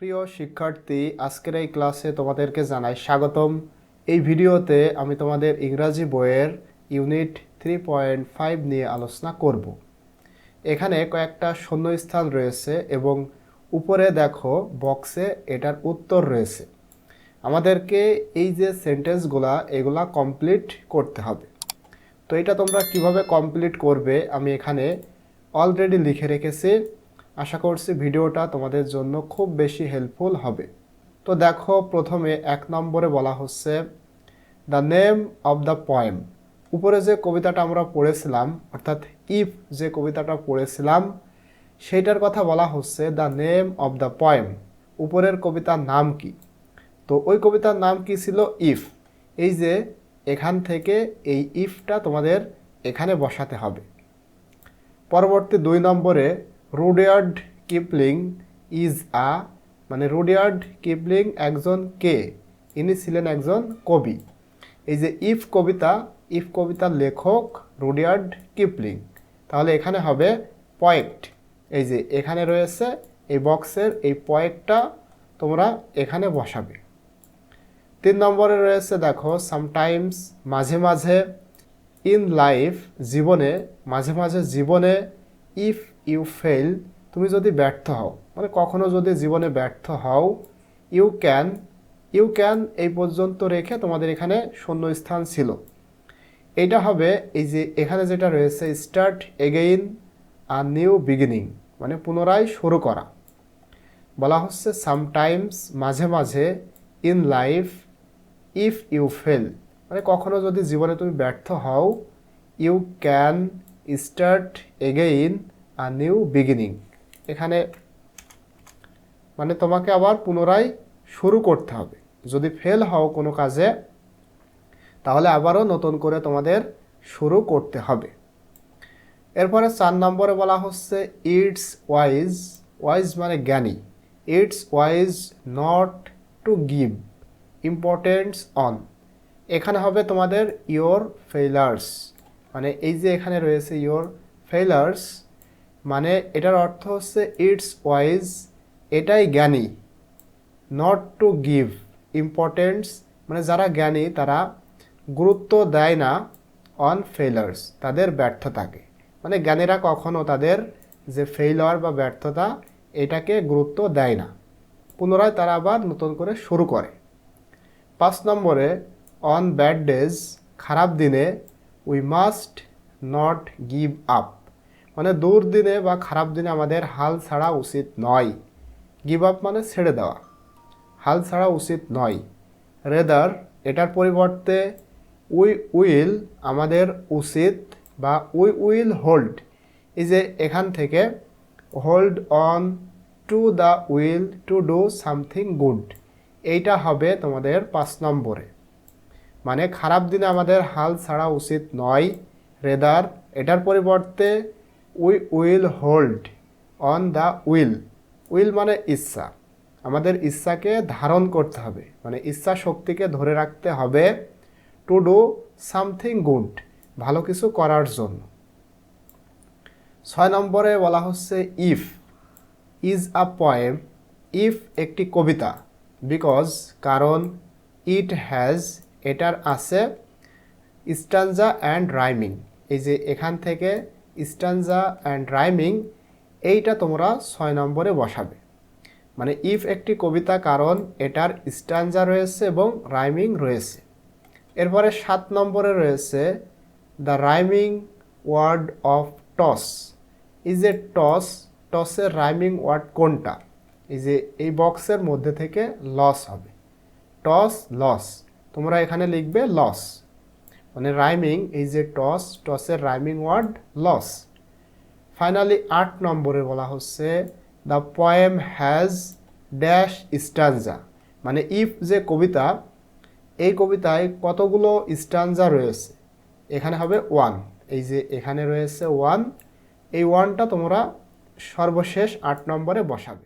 প্রিয় শিক্ষার্থী, আজকের এই ক্লাসে তোমাদেরকে জানাই স্বাগতম। এই ভিডিওতে আমি তোমাদের ইংরাজি বইয়ের ইউনিট 3.5 নিয়ে আলোচনা করব। এখানে কয়েকটা শূন্যস্থান রয়েছে এবং উপরে দেখো বক্সে এটার উত্তর রয়েছে। আমাদেরকে এই যে সেন্টেন্সগুলা এগুলা কমপ্লিট করতে হবে। তো এটা তোমরা কিভাবে কমপ্লিট করবে আমি এখানে অলরেডি লিখে রেখেছি। আশা করছি ভিডিওটা তোমাদের জন্য খুব বেশি হেল্পফুল হবে। তো দেখো, প্রথমে 1 নম্বরে বলা হচ্ছে the name of the poem. উপরে যে কবিতাটা আমরা পড়েছিলাম, অর্থাৎ ইফ যে কবিতাটা পড়েছিলাম সেইটার কথা বলা হচ্ছে the name of the poem. উপরের কবিতার নাম কি? তো ওই কবিতার নাম কি ছিল? ইফ। এই যে এখান থেকে এই ইফটা তোমাদের এখানে বসাতে হবে। পরবর্তী 2 নম্বরে Rudyard Kipling is Rudyard Kipling একজন কে? ইনি ছিলেন একজন কবি। এই যে ইফ কবিতার লেখক রুডিয়ার্ড কিপলিং, তাহলে এখানে হবে পয়েট। এই যে এখানে রয়েছে এই বক্সের এই পয়েটটা তোমরা এখানে বসাবে। 3 নম্বরে রয়েছে দেখো সামটাইমস, মাঝে মাঝে, ইন লাইফ, জীবনে, মাঝে মাঝে জীবনে, ইফ ইউ ফেল, তুমি যদি ব্যর্থ হও, মানে কখনো যদি জীবনে ব্যর্থ হও, ইউ ক্যান এই পর্যন্ত রেখে তোমাদের এখানে শূন্যস্থান ছিল। এইটা হবে এই যে এখানে যেটা রয়েছে start again a new beginning, মানে পুনরায় শুরু করা। বলা হচ্ছে সামটাইমস মাঝে মাঝে, in life, if you fail, মানে কখনো যদি জীবনে তুমি ব্যর্থ হও, you can start again a new beginning. এখানে মানে তোমাকে আবার পুনরায় শুরু করতে হবে। যদি ফেল হও কোনো কাজে, তাহলে আবারও নতুন করে তোমাদের শুরু করতে হবে। এরপরে 4 নম্বরে বলা হচ্ছে ইটস ওয়াইজ মানে জ্ঞানী, it's wise not to give importance on. এখানে হবে তোমাদের ইয়োর ফেইলার্স, মানে এই যে এখানে রয়েছে ইয়োর ফেইলার্স, মানে এটার অর্থ হচ্ছে ইটস ওয়াইজ, এটাই জ্ঞানী, নট টু গিভ ইম্পর্টেন্স, মানে যারা জ্ঞানী তারা গুরুত্ব দেয় না অন ফেইলার্স, তাদের ব্যর্থতাকে। মানে জ্ঞানীরা কখনো তাদের যে ফেইলার বা ব্যর্থতা এটাকে গুরুত্ব দেয় না, পুনরায় তারা আবার নতুন করে শুরু করে। 5 নম্বরে অন ব্যাড ডেজ, খারাপ দিনে, we must not give up, মানে দুর্দিনে বা খারাপ দিনে আমাদের হাল ছাড়া উচিত নয়। গিভ আপ মানে ছেড়ে দেওয়া, হাল ছাড়া উচিত নয়। রেদার, এটার পরিবর্তে উই উইল, আমাদের উচিত, বা উই উইল হোল্ড, এই যে এখান থেকে hold on to the will to do something good, এইটা হবে তোমাদের 5 নম্বরে। মানে খারাপ দিনে আমাদের হাল ছাড়া উচিত নয়। রেদার, এটার পরিবর্তে we will hold on the will মানে ইচ্ছা, আমাদের ইচ্ছাকে ধারণ করতে হবে, মানে ইচ্ছা শক্তিকে ধরে রাখতে হবে। টু ডু সামথিং গুড, ভালো কিছু করার জন্য। 6 নম্বরে বলা হচ্ছে if is a poem, if একটি কবিতা, বিকজ কারণ, ইট হ্যাজ এটার আছে, স্ট্যানজা অ্যান্ড রাইমিং, এই যে এখান থেকে স্ট্যানজা অ্যান্ড রাইমিং এইটা তোমরা 6 নম্বরে বসাবে। মানে ইফ একটি কবিতা কারণ এটার স্ট্যানজা রয়েছে এবং রাইমিং রয়েছে। এরপরে 7 নম্বরে রয়েছে the rhyming word of toss, এই যে টসের রাইমিং ওয়ার্ড কোনটা? এই যে এই বক্সের মধ্যে থেকে লস হবে, টস লস, তোমরা এখানে লিখবে লস, মানে রাইমিং, এই যে টসের রাইমিং ওয়ার্ড লস। ফাইনালি 8 নম্বরে বলা হচ্ছে দ্য পোয়েম হ্যাজ ড্যাশ স্ট্যানজা, মানে ইফ যে কবিতা, এই কবিতায় কতগুলো স্ট্যানজা রয়েছে? এখানে হবে 1, এই যে এখানে রয়েছে 1, এই 1টা তোমরা সর্বশেষ 8 নম্বরে বসাবে।